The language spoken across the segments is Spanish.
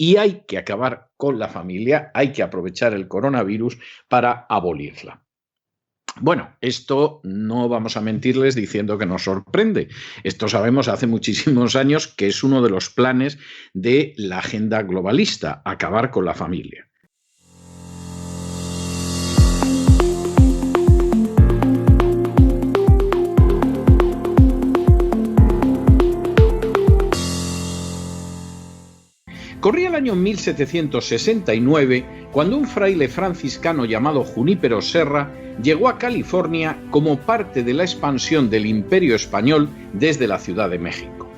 y hay que acabar con la familia, hay que aprovechar el coronavirus para abolirla. Bueno, esto no vamos a mentirles diciendo que nos sorprende. Esto sabemos hace muchísimos años que es uno de los planes de la agenda globalista, acabar con la familia. Corría el año 1769 cuando un fraile franciscano llamado Junípero Serra llegó a California como parte de la expansión del Imperio Español desde la Ciudad de México.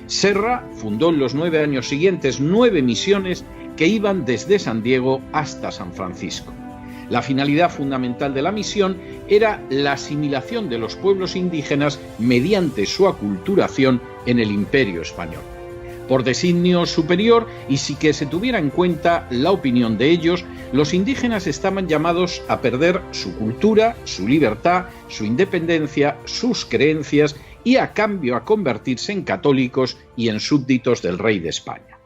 Serra fundó en los 9 años siguientes 9 misiones que iban desde San Diego hasta San Francisco. La finalidad fundamental de la misión era la asimilación de los pueblos indígenas mediante su aculturación en el Imperio Español. Por designio superior y sin que se tuviera en cuenta la opinión de ellos, los indígenas estaban llamados a perder su cultura, su libertad, su independencia, sus creencias y a cambio a convertirse en católicos y en súbditos del rey de España.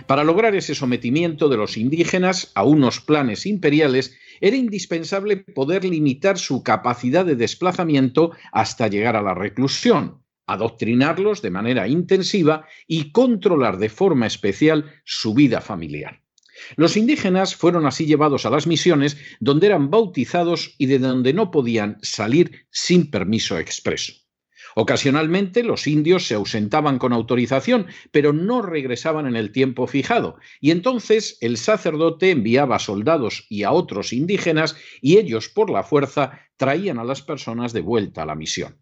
Para lograr ese sometimiento de los indígenas a unos planes imperiales, era indispensable poder limitar su capacidad de desplazamiento hasta llegar a la reclusión, adoctrinarlos de manera intensiva y controlar de forma especial su vida familiar. Los indígenas fueron así llevados a las misiones donde eran bautizados y de donde no podían salir sin permiso expreso. Ocasionalmente los indios se ausentaban con autorización, pero no regresaban en el tiempo fijado, y entonces el sacerdote enviaba soldados y a otros indígenas y ellos por la fuerza traían a las personas de vuelta a la misión.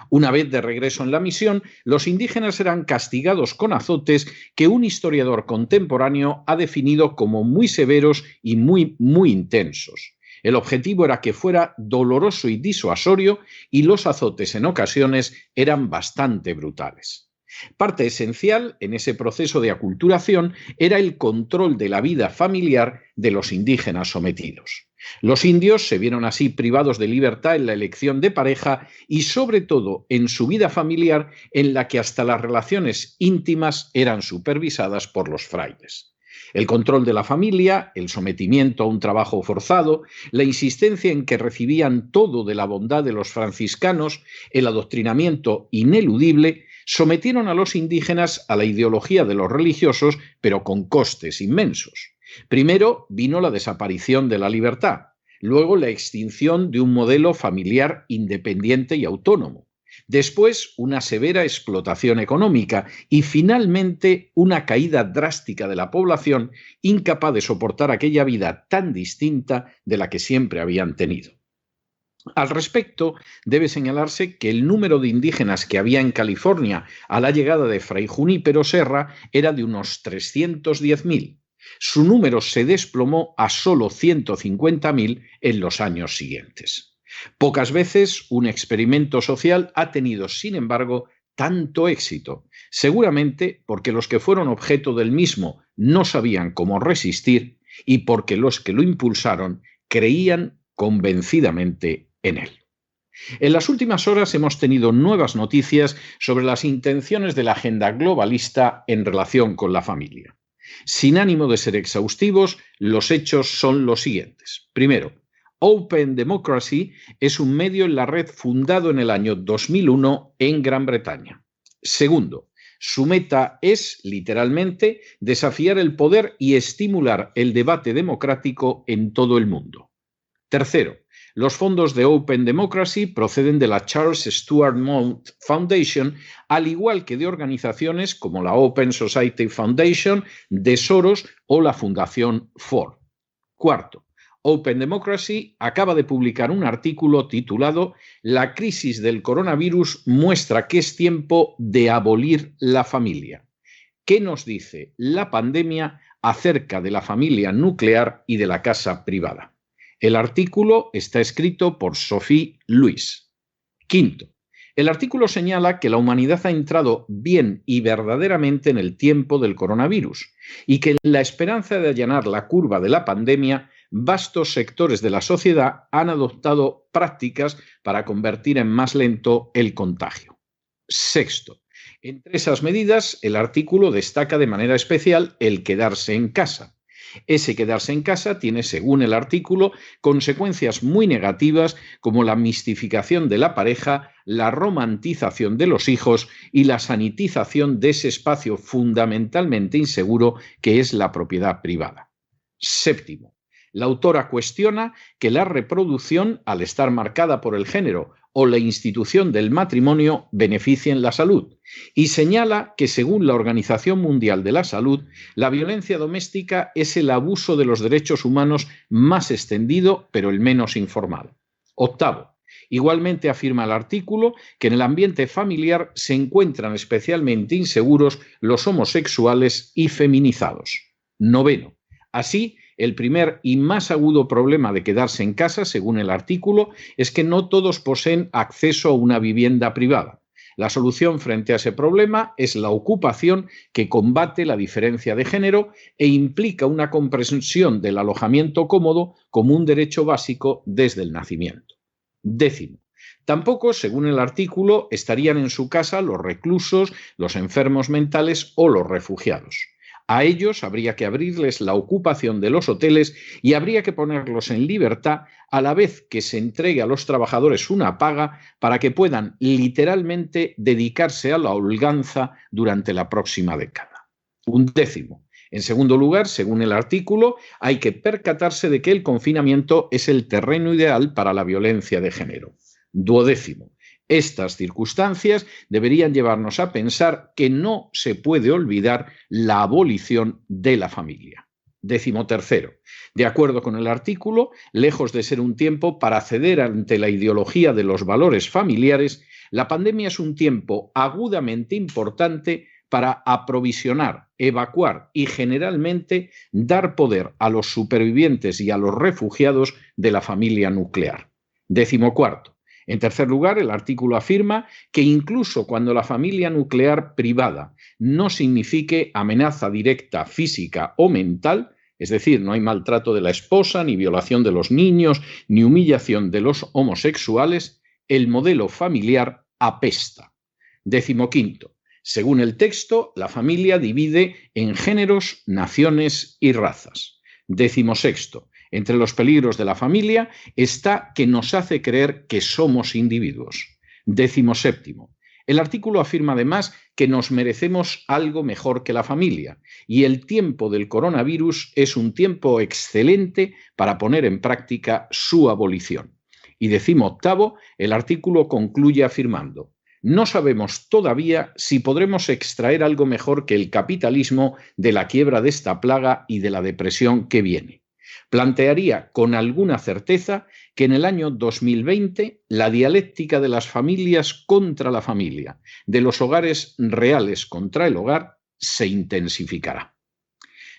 Una vez de regreso en la misión, los indígenas eran castigados con azotes que un historiador contemporáneo ha definido como muy severos y muy intensos. El objetivo era que fuera doloroso y disuasorio y los azotes en ocasiones eran bastante brutales. Parte esencial en ese proceso de aculturación era el control de la vida familiar de los indígenas sometidos. Los indios se vieron así privados de libertad en la elección de pareja y sobre todo en su vida familiar en la que hasta las relaciones íntimas eran supervisadas por los frailes. El control de la familia, el sometimiento a un trabajo forzado, la insistencia en que recibían todo de la bondad de los franciscanos, el adoctrinamiento ineludible, sometieron a los indígenas a la ideología de los religiosos, pero con costes inmensos. Primero vino la desaparición de la libertad, luego la extinción de un modelo familiar independiente y autónomo, después una severa explotación económica y finalmente una caída drástica de la población incapaz de soportar aquella vida tan distinta de la que siempre habían tenido. Al respecto, debe señalarse que el número de indígenas que había en California a la llegada de Fray Junípero Serra era de unos 310.000. Su número se desplomó a solo 150.000 en los años siguientes. Pocas veces un experimento social ha tenido, sin embargo, tanto éxito, seguramente porque los que fueron objeto del mismo no sabían cómo resistir y porque los que lo impulsaron creían convencidamente en él. En las últimas horas hemos tenido nuevas noticias sobre las intenciones de la agenda globalista en relación con la familia. Sin ánimo de ser exhaustivos, los hechos son los siguientes. Primero, Open Democracy es un medio en la red fundado en el año 2001 en Gran Bretaña. Segundo, su meta es, literalmente, desafiar el poder y estimular el debate democrático en todo el mundo. Tercero, los fondos de Open Democracy proceden de la Charles Stuart Mount Foundation, al igual que de organizaciones como la Open Society Foundation, de Soros o la Fundación Ford. Cuarto, Open Democracy acaba de publicar un artículo titulado «La crisis del coronavirus muestra que es tiempo de abolir la familia». ¿Qué nos dice la pandemia acerca de la familia nuclear y de la casa privada? El artículo está escrito por Sophie Lewis. Quinto, el artículo señala que la humanidad ha entrado bien y verdaderamente en el tiempo del coronavirus y que en la esperanza de allanar la curva de la pandemia, vastos sectores de la sociedad han adoptado prácticas para convertir en más lento el contagio. Sexto, Entre esas medidas, el artículo destaca de manera especial el quedarse en casa. Ese quedarse en casa tiene, según el artículo, consecuencias muy negativas como la mistificación de la pareja, la romantización de los hijos y la sanitización de ese espacio fundamentalmente inseguro que es la propiedad privada. Séptimo, la autora cuestiona que la reproducción, al estar marcada por el género o la institución del matrimonio, beneficien la salud y señala que, según la Organización Mundial de la Salud, la violencia doméstica es el abuso de los derechos humanos más extendido, pero el menos informado. Octavo, igualmente afirma el artículo que en el ambiente familiar se encuentran especialmente inseguros los homosexuales y feminizados. Noveno, así, el primer y más agudo problema de quedarse en casa, según el artículo, es que no todos poseen acceso a una vivienda privada. La solución frente a ese problema es la ocupación, que combate la diferencia de género e implica una comprensión del alojamiento cómodo como un derecho básico desde el nacimiento. Décimo, tampoco, según el artículo, estarían en su casa los reclusos, los enfermos mentales o los refugiados. A ellos habría que abrirles la ocupación de los hoteles y habría que ponerlos en libertad a la vez que se entregue a los trabajadores una paga para que puedan literalmente dedicarse a la holganza durante la próxima década. Un décimo. En segundo lugar, según el artículo, hay que percatarse de que el confinamiento es el terreno ideal para la violencia de género. Duodécimo. Estas circunstancias deberían llevarnos a pensar que no se puede olvidar la abolición de la familia. Décimo tercero. De acuerdo con el artículo, lejos de ser un tiempo para ceder ante la ideología de los valores familiares, la pandemia es un tiempo agudamente importante para aprovisionar, evacuar y generalmente dar poder a los supervivientes y a los refugiados de la familia nuclear. Décimo cuarto. En tercer lugar, el artículo afirma que incluso cuando la familia nuclear privada no signifique amenaza directa física o mental, es decir, no hay maltrato de la esposa, ni violación de los niños, ni humillación de los homosexuales, el modelo familiar apesta. Décimo quinto. Según el texto, la familia divide en géneros, naciones y razas. Décimo sexto. Entre los peligros de la familia está que nos hace creer que somos individuos. Décimo séptimo. El artículo afirma además que nos merecemos algo mejor que la familia y el tiempo del coronavirus es un tiempo excelente para poner en práctica su abolición. Y décimo octavo, el artículo concluye afirmando: no sabemos todavía si podremos extraer algo mejor que el capitalismo de la quiebra de esta plaga y de la depresión que viene. Plantearía con alguna certeza que en el año 2020 la dialéctica de las familias contra la familia, de los hogares reales contra el hogar, se intensificará.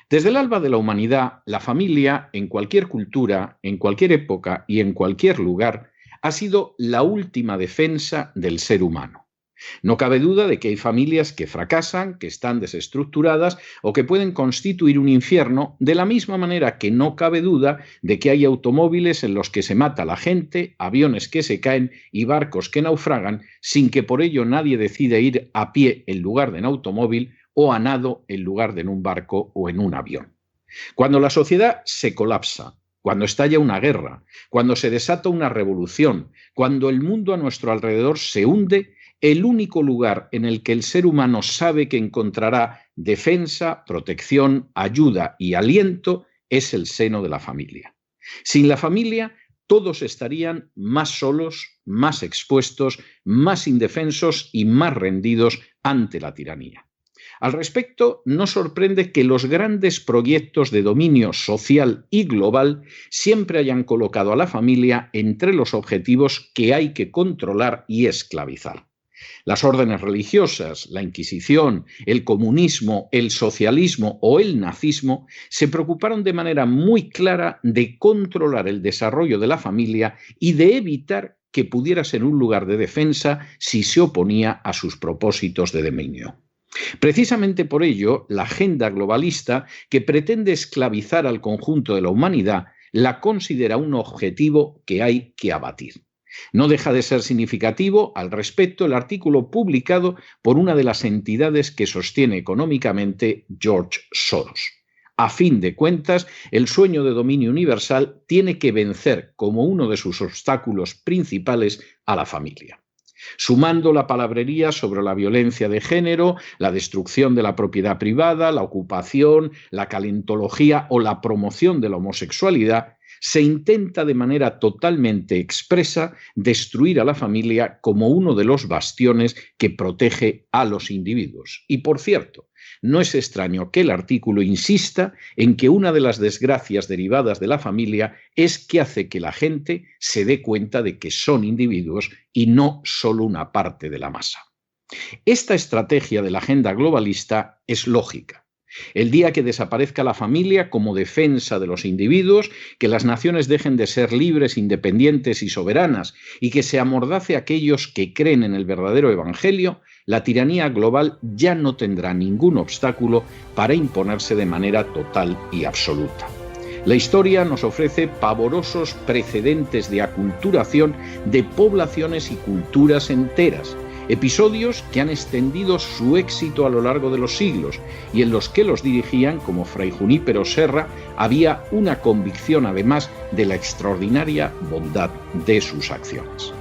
Desde el alba de la humanidad, la familia, en cualquier cultura, en cualquier época y en cualquier lugar, ha sido la última defensa del ser humano. No cabe duda de que hay familias que fracasan, que están desestructuradas o que pueden constituir un infierno, de la misma manera que no cabe duda de que hay automóviles en los que se mata la gente, aviones que se caen y barcos que naufragan sin que por ello nadie decida ir a pie en lugar de en automóvil o a nado en lugar de en un barco o en un avión. Cuando la sociedad se colapsa, cuando estalla una guerra, cuando se desata una revolución, cuando el mundo a nuestro alrededor se hunde, el único lugar en el que el ser humano sabe que encontrará defensa, protección, ayuda y aliento es el seno de la familia. Sin la familia, todos estarían más solos, más expuestos, más indefensos y más rendidos ante la tiranía. Al respecto, no sorprende que los grandes proyectos de dominio social y global siempre hayan colocado a la familia entre los objetivos que hay que controlar y esclavizar. Las órdenes religiosas, la Inquisición, el comunismo, el socialismo o el nazismo se preocuparon de manera muy clara de controlar el desarrollo de la familia y de evitar que pudiera ser un lugar de defensa si se oponía a sus propósitos de dominio. Precisamente por ello, la agenda globalista, que pretende esclavizar al conjunto de la humanidad, la considera un objetivo que hay que abatir. No deja de ser significativo al respecto el artículo publicado por una de las entidades que sostiene económicamente George Soros. A fin de cuentas, el sueño de dominio universal tiene que vencer como uno de sus obstáculos principales a la familia. Sumando la palabrería sobre la violencia de género, la destrucción de la propiedad privada, la ocupación, la calentología o la promoción de la homosexualidad, se intenta de manera totalmente expresa destruir a la familia como uno de los bastiones que protege a los individuos. Y por cierto, no es extraño que el artículo insista en que una de las desgracias derivadas de la familia es que hace que la gente se dé cuenta de que son individuos y no solo una parte de la masa. Esta estrategia de la agenda globalista es lógica. El día que desaparezca la familia como defensa de los individuos, que las naciones dejen de ser libres, independientes y soberanas y que se amordace a aquellos que creen en el verdadero evangelio, la tiranía global ya no tendrá ningún obstáculo para imponerse de manera total y absoluta. La historia nos ofrece pavorosos precedentes de aculturación de poblaciones y culturas enteras, episodios que han extendido su éxito a lo largo de los siglos y en los que los dirigían, como Fray Junípero Serra, había una convicción además de la extraordinaria bondad de sus acciones.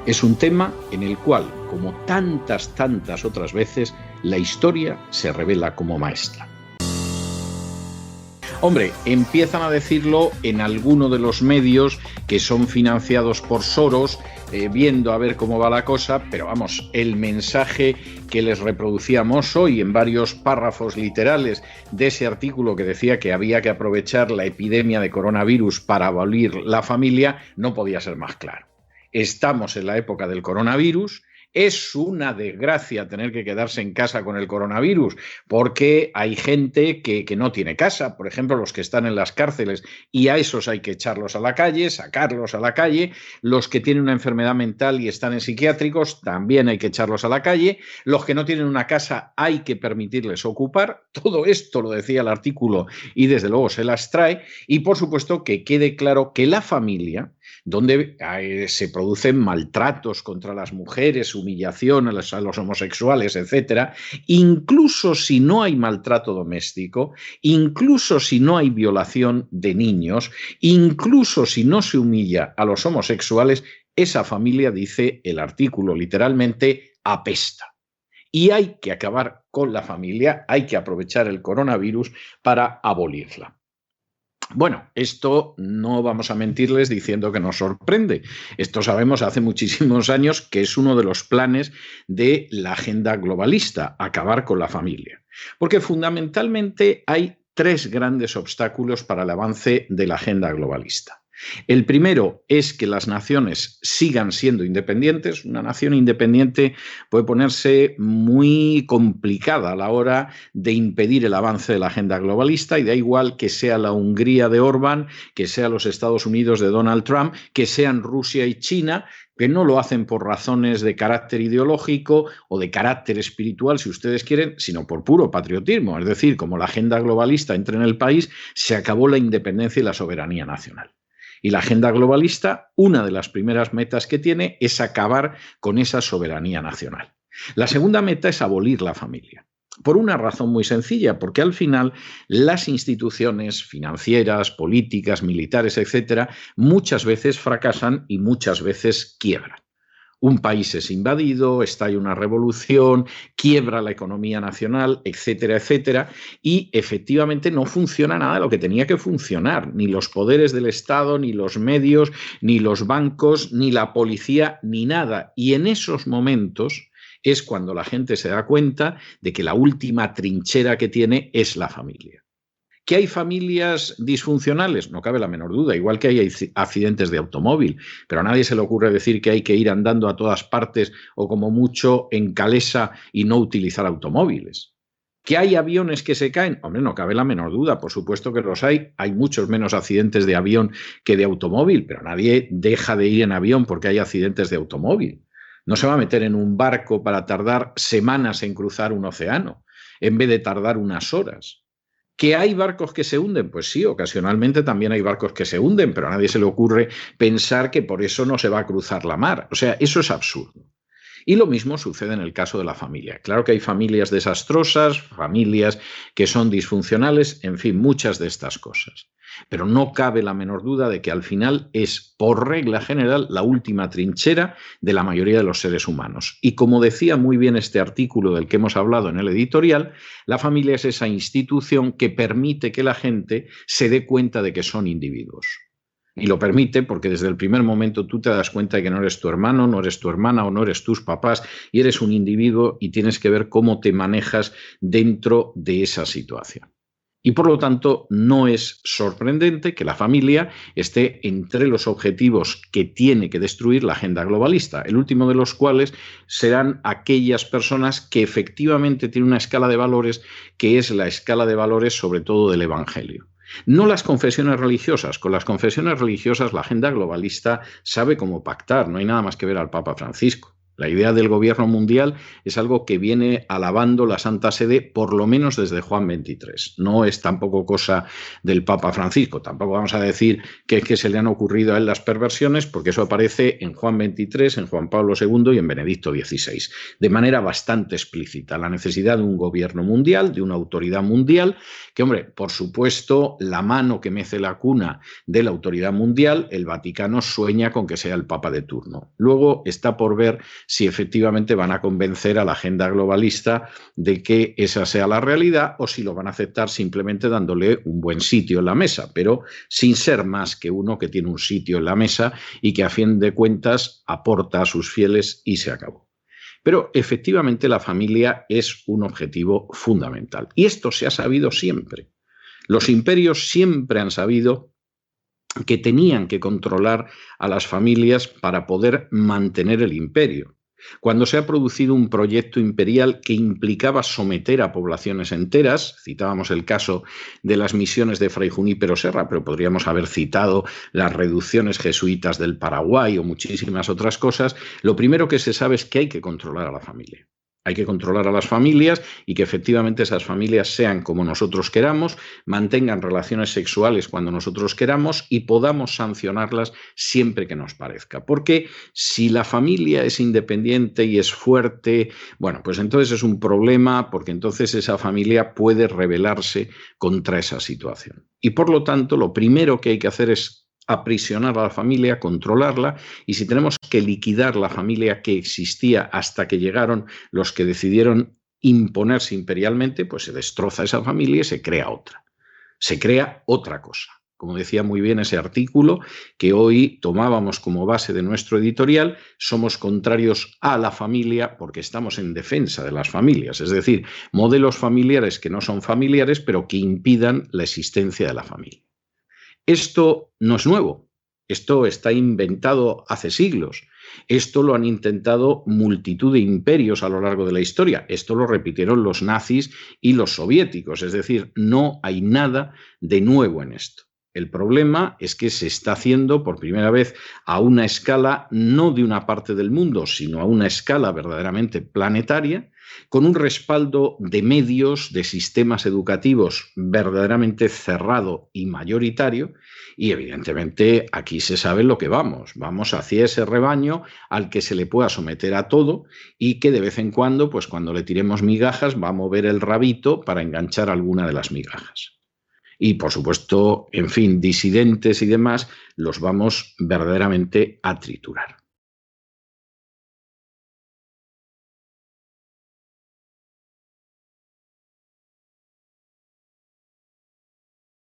Es un tema en el cual, como tantas otras veces, la historia se revela como maestra. Hombre, empiezan a decirlo en alguno de los medios que son financiados por Soros, viendo a ver cómo va la cosa, pero vamos, el mensaje que les reproducíamos hoy en varios párrafos literales de ese artículo que decía que había que aprovechar la epidemia de coronavirus para abolir la familia, no podía ser más claro. Estamos en la época del coronavirus. Es una desgracia tener que quedarse en casa con el coronavirus porque hay gente que no tiene casa, por ejemplo, los que están en las cárceles, y a esos hay que echarlos a la calle, sacarlos a la calle. Los que tienen una enfermedad mental y están en psiquiátricos también hay que echarlos a la calle. Los que no tienen una casa hay que permitirles ocupar. Todo esto lo decía el artículo y desde luego se las trae. Y por supuesto que quede claro que la familia, donde se producen maltratos contra las mujeres, humillación a los homosexuales, etc., incluso si no hay maltrato doméstico, incluso si no hay violación de niños, incluso si no se humilla a los homosexuales, esa familia, dice el artículo literalmente, apesta. Y hay que acabar con la familia, hay que aprovechar el coronavirus para abolirla. Bueno, esto no vamos a mentirles diciendo que nos sorprende. Esto sabemos hace muchísimos años que es uno de los planes de la agenda globalista, acabar con la familia. Porque fundamentalmente hay tres grandes obstáculos para el avance de la agenda globalista. El primero es que las naciones sigan siendo independientes. Una nación independiente puede ponerse muy complicada a la hora de impedir el avance de la agenda globalista, y da igual que sea la Hungría de Orbán, que sea los Estados Unidos de Donald Trump, que sean Rusia y China, que no lo hacen por razones de carácter ideológico o de carácter espiritual, si ustedes quieren, sino por puro patriotismo. Es decir, como la agenda globalista entra en el país, se acabó la independencia y la soberanía nacional. Y la agenda globalista, una de las primeras metas que tiene es acabar con esa soberanía nacional. La segunda meta es abolir la familia. Por una razón muy sencilla, porque al final las instituciones financieras, políticas, militares, etcétera, muchas veces fracasan y muchas veces quiebran. Un país es invadido, estalla una revolución, quiebra la economía nacional, etcétera, etcétera, y efectivamente no funciona nada de lo que tenía que funcionar, ni los poderes del Estado, ni los medios, ni los bancos, ni la policía, ni nada. Y en esos momentos es cuando la gente se da cuenta de que la última trinchera que tiene es la familia. ¿Que hay familias disfuncionales? No cabe la menor duda, igual que hay accidentes de automóvil, pero a nadie se le ocurre decir que hay que ir andando a todas partes o como mucho en calesa y no utilizar automóviles. ¿Que hay aviones que se caen? Hombre, no cabe la menor duda, por supuesto que los hay muchos menos accidentes de avión que de automóvil, pero nadie deja de ir en avión porque hay accidentes de automóvil. No se va a meter en un barco para tardar semanas en cruzar un océano, en vez de tardar unas horas. ¿Que hay barcos que se hunden? Pues sí, ocasionalmente también hay barcos que se hunden, pero a nadie se le ocurre pensar que por eso no se va a cruzar la mar. O sea, eso es absurdo. Y lo mismo sucede en el caso de la familia. Claro que hay familias desastrosas, familias que son disfuncionales, en fin, muchas de estas cosas. Pero no cabe la menor duda de que al final es, por regla general, la última trinchera de la mayoría de los seres humanos. Y como decía muy bien este artículo del que hemos hablado en el editorial, la familia es esa institución que permite que la gente se dé cuenta de que son individuos. Y lo permite porque desde el primer momento tú te das cuenta de que no eres tu hermano, no eres tu hermana o no eres tus papás y eres un individuo y tienes que ver cómo te manejas dentro de esa situación. Y por lo tanto no es sorprendente que la familia esté entre los objetivos que tiene que destruir la agenda globalista, el último de los cuales serán aquellas personas que efectivamente tienen una escala de valores que es la escala de valores sobre todo del Evangelio. No las confesiones religiosas. Con las confesiones religiosas la agenda globalista sabe cómo pactar. No hay nada más que ver al Papa Francisco. La idea del gobierno mundial es algo que viene alabando la Santa Sede por lo menos desde Juan XXIII. No es tampoco cosa del Papa Francisco. Tampoco vamos a decir que es que se le han ocurrido a él las perversiones, porque eso aparece en Juan XXIII, en Juan Pablo II y en Benedicto XVI. De manera bastante explícita. La necesidad de un gobierno mundial, de una autoridad mundial, que, hombre, por supuesto, la mano que mece la cuna de la autoridad mundial, el Vaticano sueña con que sea el Papa de turno. Luego está por ver si efectivamente van a convencer a la agenda globalista de que esa sea la realidad o si lo van a aceptar simplemente dándole un buen sitio en la mesa, pero sin ser más que uno que tiene un sitio en la mesa y que a fin de cuentas aporta a sus fieles y se acabó. Pero efectivamente la familia es un objetivo fundamental y esto se ha sabido siempre. Los imperios siempre han sabido que tenían que controlar a las familias para poder mantener el imperio. Cuando se ha producido un proyecto imperial que implicaba someter a poblaciones enteras, citábamos el caso de las misiones de Fray Junípero Serra, pero podríamos haber citado las reducciones jesuitas del Paraguay o muchísimas otras cosas, lo primero que se sabe es que hay que controlar a la familia. Hay que controlar a las familias y que efectivamente esas familias sean como nosotros queramos, mantengan relaciones sexuales cuando nosotros queramos y podamos sancionarlas siempre que nos parezca. Porque si la familia es independiente y es fuerte, bueno, pues entonces es un problema porque entonces esa familia puede rebelarse contra esa situación. Y por lo tanto, lo primero que hay que hacer es aprisionar a la familia, controlarla, y si tenemos que liquidar la familia que existía hasta que llegaron los que decidieron imponerse imperialmente, pues se destroza esa familia y se crea otra. Se crea otra cosa. Como decía muy bien ese artículo que hoy tomábamos como base de nuestro editorial, somos contrarios a la familia porque estamos en defensa de las familias, es decir, modelos familiares que no son familiares pero que impidan la existencia de la familia. Esto no es nuevo, esto está inventado hace siglos, esto lo han intentado multitud de imperios a lo largo de la historia, esto lo repitieron los nazis y los soviéticos, es decir, no hay nada de nuevo en esto. El problema es que se está haciendo por primera vez a una escala no de una parte del mundo, sino a una escala verdaderamente planetaria, con un respaldo de medios, de sistemas educativos verdaderamente cerrado y mayoritario, y evidentemente aquí se sabe lo que vamos hacia ese rebaño al que se le pueda someter a todo y que de vez en cuando, pues cuando le tiremos migajas, va a mover el rabito para enganchar alguna de las migajas. Y, por supuesto, en fin, disidentes y demás, los vamos verdaderamente a triturar.